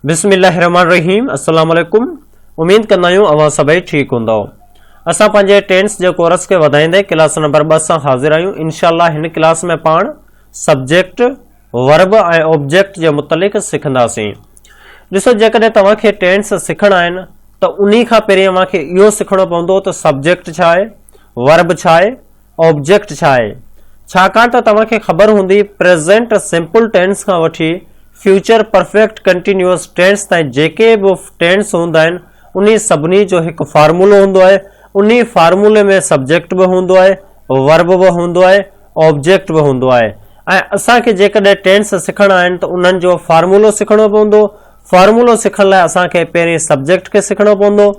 बिस्मिल्लाहिर्रहमानिर्रहीम अस्सलाम वालेकुम। उम्मीद कंदा आहियूं अवां सभई ठीक हूंदव। असां पंहिंजे टेंस जे कोर्स खे वधाईंदे क्लास नंबर 2 सां हाज़िर आहियूं। इंशाअल्लाह हिन क्लास में पाण सब्जेक्ट, वर्ब ऐं ऑब्जेक्ट जे मुतलिक़ सिखंदासीं। ॾिसो, जेकॾहिं तव्हांखे टेंस सिखणा आहिनि त उन्ही खां पहिरीं अव्हांखे इहो सिखणो पवंदो त सब्जेक्ट छा आहे, वर्ब छा आहे, ऑब्जेक्ट छा आहे। छाकाणि त तव्हांखे ख़बर हूंदी प्रेज़ेंट सिंपल टेंस खां वठी फ्यूचर परफेक्ट कंटिन्यूअस टेंस ताईं जेके बि टेंस हूंदा आहिनि उन्ही सभिनी जो हिकु फार्मूलो हूंदो आहे। उन्ही फार्मूले में सब्जेक्ट बि हूंदो आहे, वर्ब बि हूंदो आहे, ऑब्जेक्ट बि हूंदो आहे। ऐं असांखे जेकॾहिं टेंस सिखणा आहिनि त उन्हनि जो फार्मूलो सिखणो पवंदो। फार्मूलो सिखण लाइ असांखे पहिरीं सब्जेक्ट खे सिखणो पवंदो,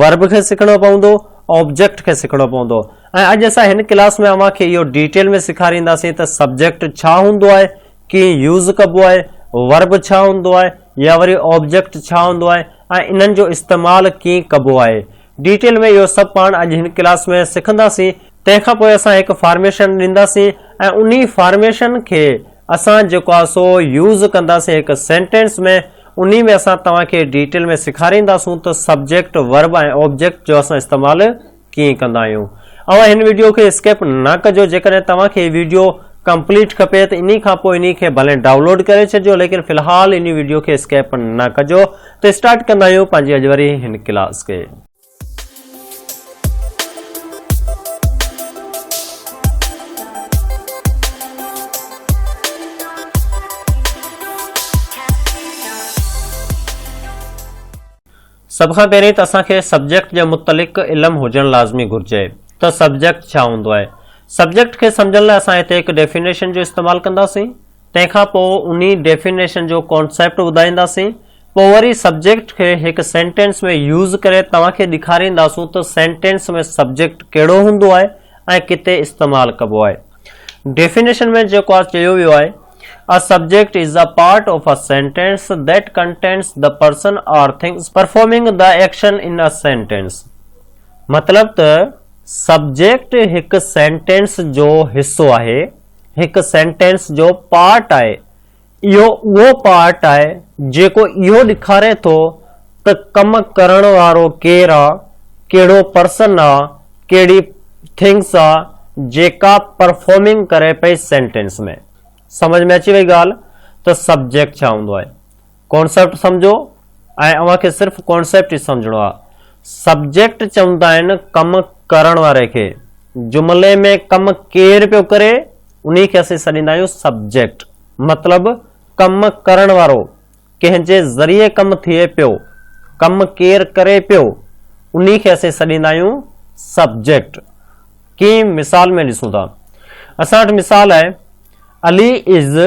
वर्ब खे सिखणो पवंदो, ऑब्जेक्ट खे सिखणो पवंदो। ऐं अॼु असां हिन क्लास में अव्हांखे इहो डिटेल में सेखारींदासीं त सब्जेक्ट छा हूंदो आहे, कीअं यूज़ कबो आहे, वर्ब छा हूंदो आहे या वरी ऑब्जेक्ट छा हूंदो आहे ऐं इन्हनि जो इस्तेमालु कीअं कबो आहे। डिटेल में इहो सभु पाण अॼु हिन क्लास में सिखंदासीं। तंहिंखां पोइ असां हिकु फॉर्मेशन ॾींदासीं ऐं उन्ही फॉर्मेशन खे असां जेको आहे सो यूज़ कंदासीं हिकु सेंटेंस में। उन्ही में असां तव्हांखे डिटेल में सेखारींदासूं त सब्जेक्ट, वर्ब ऐं ऑब्जेक्ट जो असां इस्तेमालु कीअं कंदा आहियूं। ऐं हिन वीडियो खे स्किप न कजो। जेकॾहिं तव्हांखे वीडियो कंप्लीट खपे त इन्ही खां पोइ इन्ही खे भले डाउनलोड करे छॾिजो, लेकिन फ़िलहाल इन वीडियो खे स्किप न कजो। त स्टार्ट कंदा आहियूं पंहिंजी अॼु वरी हिन क्लास खे। सभ खां पहिरीं त असांखे सब्जेक्ट जे मुतलिक़ इल्मु हुजणु लाज़मी घुरिजे त सब्जेक्ट छा हूंदो आहे। सब्जेक्ट खे सम्झण लाइ असां हिते हिकु डेफिनेशन जो इस्तेमालु कंदासीं। तंहिंखां पोइ उन्ही डेफिनेशन जो कॉन्सेप्ट ॿुधाईंदासीं। पोइ वरी सब्जेक्ट खे हिकु सेंटेंस में यूज़ करे तव्हांखे ॾेखारींदासूं त सेंटेंस में सब्जेक्ट कहिड़ो हूंदो आहे ऐं किथे इस्तेमालु कबो आहे। डेफिनेशन में जेको आहे चयो वियो आहे, A subject is a part of a sentence that contains the person or things performing the action in a sentence। मतलब त सब्जेक्ट हिकु सेंटेंस जो हिस्सो आहे, हिकु सेंटेंस जो पार्ट आहे। इहो उहो पार्ट आहे जेको इहो ॾेखारे थो त कमु करण वारो केरु आहे, कहिड़ो पर्सन आहे, कहिड़ी थिंग्स आहे जेका परफॉर्मिंग करे पई सेंटेंस में। समझ में अची वई ॻाल्हि? त सब्जेक्ट छा हूंदो आहे, कॉन्सेप्ट सम्झो ऐं अव्हांखे सिर्फ़ु कॉन्सेप्ट ई सम्झणो आहे। सब्जेक्ट चवंदा आहिनि कमु करण वारे खे। जुमिले में कमु केरु पियो करे उन्ही खे असीं सॾींदा आहियूं सब्जेक्ट। मतिलबु कमु करण वारो, कंहिंजे ज़रिए कमु थिए पियो, कमु केरु करे पियो, उन्ही खे असीं सॾींदा आहियूं सब्जेक्ट। कीअं मिसाल में ॾिसूं था, असां वटि मिसाल आहे अली इज़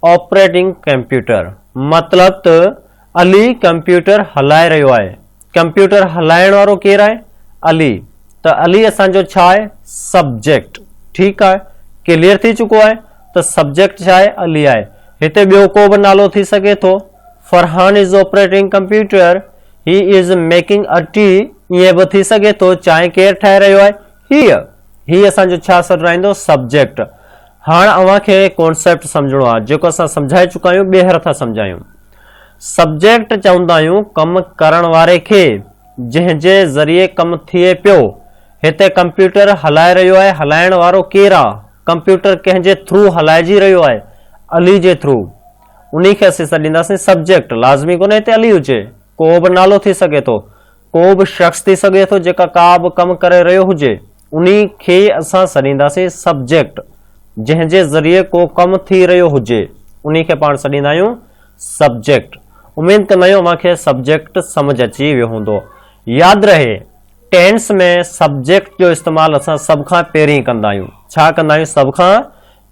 ऑपरेटिंग कंप्यूटर। मतिलबु त अली कंप्यूटर हलाए रहियो आहे। कंप्यूटर हलाइण वारो केरु आहे? अली। त अली असांजो छा आहे? सब्जेक्ट। ठीकु आहे, क्लियर थी चुको आहे त सब्जेक्ट छा आहे? अली आहे। हिते ॿियो को बि नालो थी सघे थो। Farhan is operating computer, he is making a T, ईअं बि थी सघे थो। चांहि केरु ठाहे रहियो आहे? ही असांजो छा रहंदो? सब्जेक्ट। हाणे अव्हांखे कॉन्सेप्ट सम्झणो आहे जेको असां सम्झाए चुका आहियूं, ॿीहर था सम्झायूं। सब्जेक्ट चवंदा आहियूं कमु करण वारे खे, जंहिंजे ज़रिए कमु थिए पियो। हिते कंप्यूटर हलाए रहियो आहे, हलाइण वारो केरु आहे? कंप्यूटर कंहिंजे थ्रू हलाइजी रहियो आहे? अली जे थ्रू। उन्ही खे असीं सॾींदासीं सब्जेक्ट। लाज़मी कोन्हे हिते अली हुजे, को बि नालो थी सघे थो, को बि शख़्स थी सघे थो जेका का बि कमु करे रहियो हुजे। उन्ही खे असां सॾींदासीं सब्जेक्ट। जंहिंजे ज़रिए को कमु थी रहियो हुजे उन्ही खे पाण सॾींदा आहियूं सब्जेक्ट। उमेद कंदा आहियूं अव्हांखे सब्जेक्ट समझ अची वियो हूंदो। यादि रहे, टेंस में सब्जेक्ट जो इस्तेमालु असां सभ खां पहिरीं कंदा आहियूं। छा कंदा आहियूं? सभ खां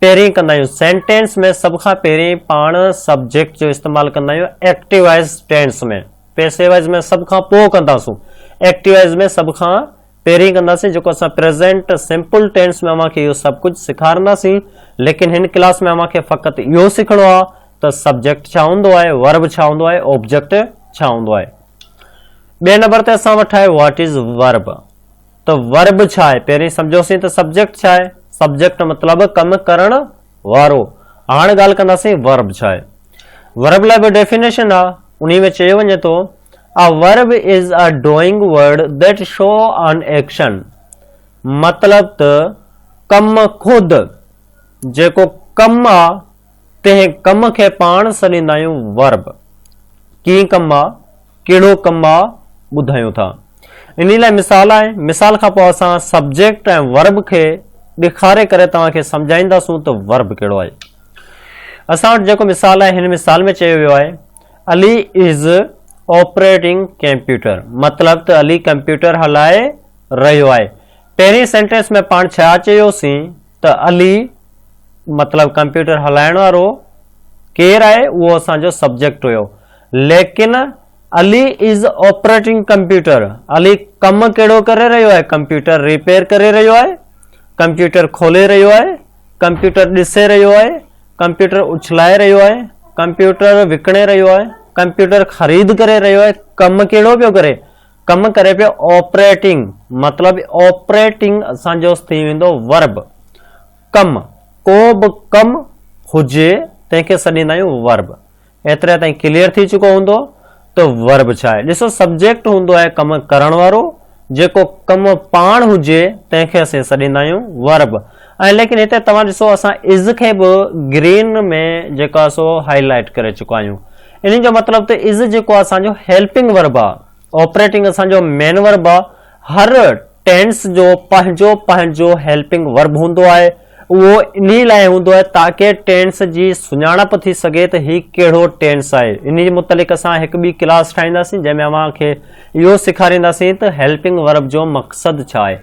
पहिरीं कंदा आहियूं। सेंटेंस में सभ खां पहिरीं पाण सब्जेक्ट जो इस्तेमालु कंदा आहियूं एक्टिव वाइज़ टेंस में। पैसिव वाइज़ में सभ खां पोइ कंदासूं। एक्टिव वाइज़ में सभ खां पहिरीं कंदासीं, जेको असां प्रेज़ेंट सिंपल टेंस में अव्हांखे इहो सभु कुझु सेखारींदासीं। लेकिन हिन क्लास में अव्हांखे फ़क़ति इहो सिखणो आहे त सब्जेक्ट छा हूंदो आहे, वर्ब छा हूंदो आहे, ऑब्जेक्ट छा हूंदो आहे। ॿिए नंबर ते असां वटि आहे व्हाट इज़ वर्ब। त वर्ब छा आहे पहिरीं सम्झोसीं त सब्जेक्ट छा आहे। सब्जेक्ट मतिलबु कमु करण वारो। हाणे ॻाल्हि कंदासीं वर्ब छा आहे। वर्ब लाइ बि डेफिनेशन आहे। उन्हीं में चयो वञे तो a verb is a doing word that show an action, मतलब त कम खुद जेको कम आ ते कम के पाण सॾींदा आहियूं वर्ब। की कम आ, कहिड़ो कम आ, ॿुधायूं था। इन लाइ मिसाल आहे, मिसाल खां पोइ असां सब्जेक्ट ऐं वर्ब खे ॾेखारे करे तव्हांखे सम्झाईंदासूं त वर्ब कहिड़ो आहे। असां वटि जेको मिसाल आहे, हिन मिसाल में चयो वियो आहे अली इज़ ऑपरेटिंग कंप्यूटर, मतलब त अली कंप्यूटर हलाए रहियो आहे। पहिरीं सेंटेंस में पाण छा चयोसीं त अली मतलब कंप्यूटर हलाइण वारो केरु आहे, उहो असांजो सब्जेक्ट हुयो। लेकिन Ali is operating computer, Ali कम कहिड़ो करे रहियो आहे, कंप्यूटर रिपेयर करे रहियो आहे, कंप्यूटर खोले रहियो आहे, कंप्यूटर ॾिसे रहियो आहे, कंप्यूटर उछलाए रहियो आहे, कंप्यूटर विकिणे रहियो आहे, कंप्यूटर ख़रीद करे रहियो आहे। कम कहिड़ो पियो करे, कम करे पियो ऑपरेटिंग, मतलब ऑपरेटिंग असांजो थी वेंदो वर्ब। कम, को बि कम हुजे तंहिंखे सॾींदा आहियूं वर्ब। एतिरे ताईं क्लियर थी चुको हूंदो त वर्ब छा आहे। ॾिसो सब्जेक्ट हूंदो आहे कम करण वारो, जेको कम पाण हुजे तंहिंखे असीं सॾींदा आहियूं वर्ब। ऐं लेकिन हिते तव्हां ॾिसो असां इज़ खे बि ग्रीन में जेका सो हाईलाइट करे चुका आहियूं। इन जो मतिलबु त इज़ जेको आहे असांजो हेल्पिंग वर्ब आहे, ऑपरेटिंग असांजो मेन वर्ब आहे। हर टेंस जो पंहिंजो पंहिंजो हेल्पिंग वर्ब हूंदो आहे, उहो इन लाइ हूंदो आहे ताकि टेंस जी सुञाणप थी सघे त ही कहिड़ो टेंस आहे। इन जे मुतलिक़ असां हिकु ॿी क्लास ठाहींदासीं जंहिंमें अव्हांखे इहो सेखारींदासीं त हेल्पिंग वर्ब जो मक़सदु छा आहे।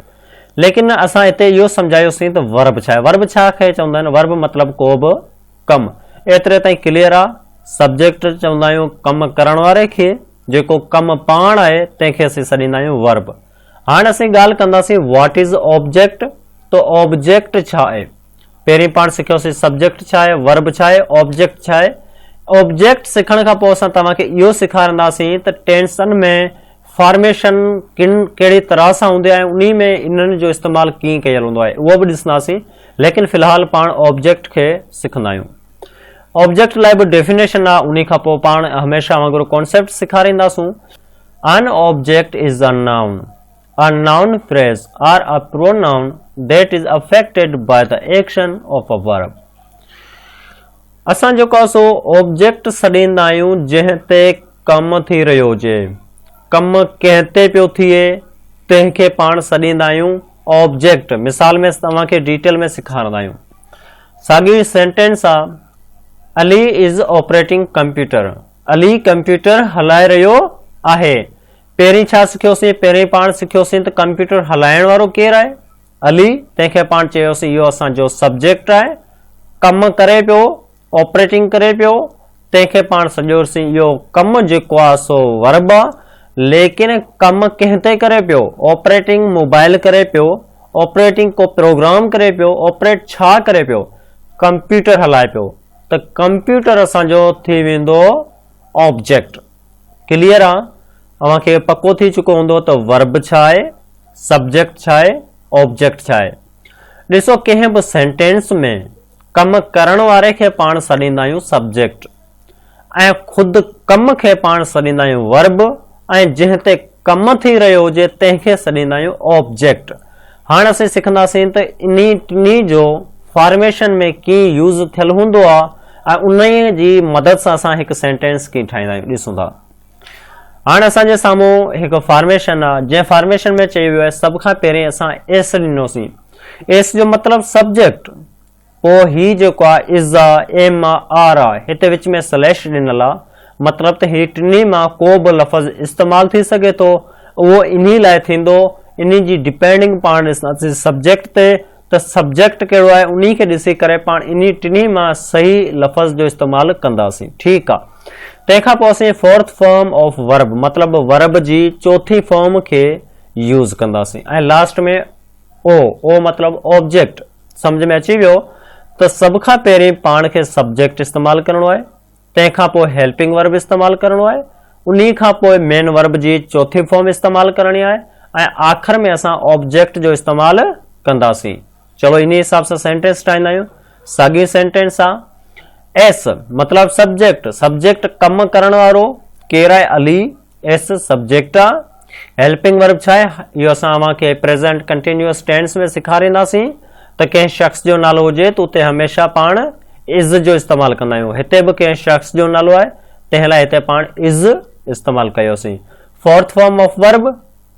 लेकिन असां हिते इहो सम्झायोसीं त वर्ब छा आहे। वर्ब छा खे चवंदा आहिनि, वर्ब मतिलबु को बि कमु। एतिरे ताईं क्लियर आहे। सब्जेक्ट चवंदा आहियूं कमु करण वारे खे, जेको कमु पाण आहे तंहिंखे असीं सॾींदा आहियूं वर्ब। हाणे असीं ॻाल्हि कंदासीं व्हाट इज़ ऑब्जेक्ट। तो ऑब्जेक्ट छा आहे, पहिरीं पाण सिखियोसीं सब्जेक्ट छा आहे, वर्ब छा आहे, ऑब्जेक्ट छा आहे। ऑब्जेक्ट सिखण खां पोइ असां तव्हांखे इहो सेखारींदासीं त टेंसन में फॉर्मेशन कहिड़ी तरह सां हूंदी आहे, उन में इन्हनि जो इस्तेमालु कीअं कयल हूंदो आहे उहो बि ॾिसंदासीं। लेकिन फ़िलहाल पाण ऑब्जेक्ट खे सिखंदा आहियूं। ऑब्जेक्ट लाइ बि डेफिनेशन आहे, उन खां पोइ पाण हमेशह वांगुरु कॉन्सेप्ट सेखारींदासूं। An object is a noun, a noun phrase or a pronoun that is affected by the action of a verb। असां जेको सो ऑब्जेक्ट सॾींदा आहियूं जंहिं ते कमु थी रहियो हुजे, कमु कंहिं ते पियो थिए तंहिंखे पाण सॾींदा आहियूं ऑब्जेक्ट। मिसाल में तव्हांखे डिटेल में सेखारींदा आहियूं। साॻी सेंटेंस आहे Ali is operating computer, Ali computer हलाए रहियो आहे। पहिरीं छा सिखियोसीं, पहिरीं पाण सिखियोसीं त कंप्यूटर हलाइण वारो केरु आहे, अली। तंहिंखे पाण चयोसीं इहो असांजो सब्जेक्ट आहे, कमु करे पियो, ऑपरेटिंग करे पियो, तंहिंखे पाण सॼोसीं इहो कमु जेको आहे सो वर्ब आहे। लेकिन कमु कंहिं ते करे पियो, ऑपरेटिंग मोबाइल करे पियो, ऑपरेटिंग को प्रोग्राम करे पियो, ऑपरेट छा करे पियो, कंप्यूटर हलाए पियो। त कंप्यूटर असांजो थी वेंदो ऑब्जेक्ट। क्लियर आहे, अव्हांखे पको थी चुको हूंदो त वर्ब छा आहे, सब्जेक्ट छा आहे, ऑब्जेक्ट छा आहे। ॾिसो कंहिं बि सेंटेंस में कमु करण वारे खे पाण सॾींदा आहियूं सब्जेक्ट, ऐं ख़ुदि कम खे पाण सॾींदा आहियूं वर्ब, ऐं जंहिं ते कमु थी रहियो हुजे तंहिंखे सॾींदा आहियूं ऑब्जेक्ट। हाणे असीं सिखंदासीं त इन जो फॉर्मेशन में कीअं यूज़ थियल हूंदो आहे, ऐं उन जी मदद सां असां हिकु सेंटेंस कीअं ठाहींदा आहियूं ॾिसूं था। हाणे असांजे साम्हूं हिकु फॉर्मेशन आहे, जंहिं फॉर्मेशन में चयो वियो आहे सभ खां पहिरीं असां एस ॾिनोसीं। एस जो मतिलबु सब्जेक्ट, पोइ ही जेको आहे इज़ आहे, एम आहे, आर आहे, हिते विच में स्लैश ॾिनल आहे। मतिलबु त ही टिनी मां को बि लफ़्ज़ इस्तेमालु थी सघे थो, उहो इन लाइ थींदो। इन जी डिपेंडिंग पाण ॾिसंदासीं सब्जेक्ट ते, त सब्जेक्ट कहिड़ो आहे उन खे ॾिसी करे पाण इन टिनी मां सही लफ़्ज़ जो इस्तेमालु कंदासीं। ठीकु आहे। तंहिंखां पोइ असीं फोर्थ फॉर्म ऑफ वर्ब, मतिलबु वर्ब जी चौथी फॉर्म खे यूज़ कंदासीं। ऐं लास्ट में ओ मतिलबु ऑब्जेक्ट। सम्झ में अची वियो त सभ खां पहिरीं पाण खे सब्जेक्ट इस्तेमालु करणो आहे, तंहिंखां पोइ हेल्पिंग वर्ब इस्तेमालु करणो आहे, उन खां पोइ मेन वर्ब जी चौथी फॉर्म इस्तेमालु करणी आहे, ऐं आख़िर में असां ऑब्जेक्ट जो इस्तेमालु कंदासीं। चलो इन हिसाब सां सेंटेंस ठाहींदा आहियूं। साॻी सेंटेंस आहे एस, मतिलबु सब्जेक्ट। सब्जेक्ट कमु करण वारो केर आहे अली एस सब्जेक्ट आहे। हेल्पिंग वर्ब छा आहे इहो असां तव्हांखे प्रेज़ेंट कंटिन्यूअस टेंस में सेखारींदासीं त कंहिं शख़्स जो नालो हुजे त उते हमेशह पाण इज़ जो इस्तेमालु कंदा आहियूं। हिते बि कंहिं शख़्स जो नालो आहे तंहिं लाइ हिते पाण इज़ इस्तेमालु कयोसीं। Fourth form of verb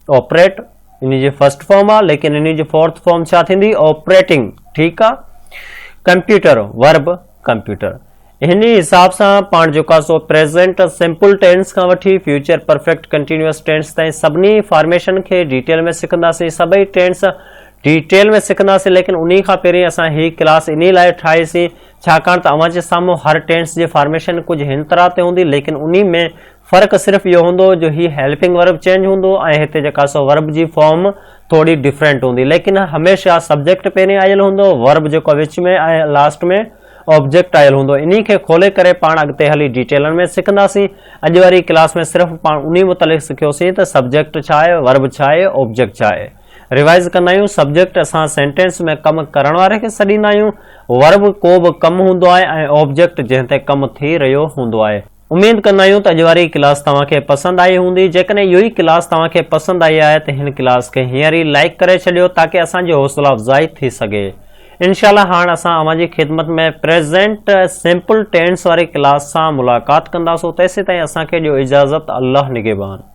operate, इन जी फर्स्ट फॉर्म आहे लेकिन इन जी फोर्थ फॉर्म छा थींदी ऑपरेटिंग। ठीकु आहे। Computer verb computer. हिन हिसाब सां पाण जेका सो प्रेज़ेंट सिंपल टेंस खां वठी फ्यूचर परफेक्ट कंटिन्यूअस टेंस ताईं सभिनी फॉर्मेशन खे डिटेल में सिखंदासीं। सभई टेंस डिटेल में सिखंदासीं लेकिन उन खां पहिरीं असां ही क्लास इन लाइ ठाहीसीं छाकाणि त अव्हां जे साम्हूं हर टेंस जी फॉर्मेशन कुझु हिन तरह ते हूंदी लेकिन उन में फ़र्क़ु सिर्फ़ु इहो हूंदो जो ही हेल्पिंग वर्ब चेंज हूंदो ऐं हिते जेका सो वर्ब जी फॉर्म थोड़ी डिफरेंट हूंदी लेकिन हमेशह सब्जेक्ट पहिरीं आयल हूंदो, वर्ब जेको विच में ऐं लास्ट में ऑब्जेक्ट आयल हूंदो। इन्ही खे खोले करे पाण अॻिते हली डिटेलनि में सिखंदासीं। अॼु वारी क्लास में सिर्फ़ु पाण उन मुतलिक़ सिखियोसीं त सब्जेक्ट छा आहे, वर्ब छा आहे, ऑब्जेक्ट छा आहे। रिवाइज़ कंदा आहियूं। सब्जेक्ट असां सेंटेंस में कमु करण वारे खे सॾींदा आहियूं, वर्ब को बि कमु हूंदो आहे ऐं ऑब्जेक्ट जंहिं ते कमु थी रहियो हूंदो आहे। उमेद कंदा आहियूं त अॼु वारी क्लास तव्हांखे पसंदि आई हूंदी। जेकॾहिं इहो ई क्लास तव्हांखे पसंदि आई आहे त हिन क्लास खे हींअर ई लाइक करे छॾियो ताकी असांजी हौसला अफ़ज़ाई थी सघे। इंशाअल्लाह हाणे असां अव्हांजी ख़िदमत में प्रेज़ेंट सिंपल टेंस वारी क्लास सां मुलाक़ात कंदासीं। तेसीं ताईं असांखे ॾियो इजाज़त। अल्लाह निगहबान।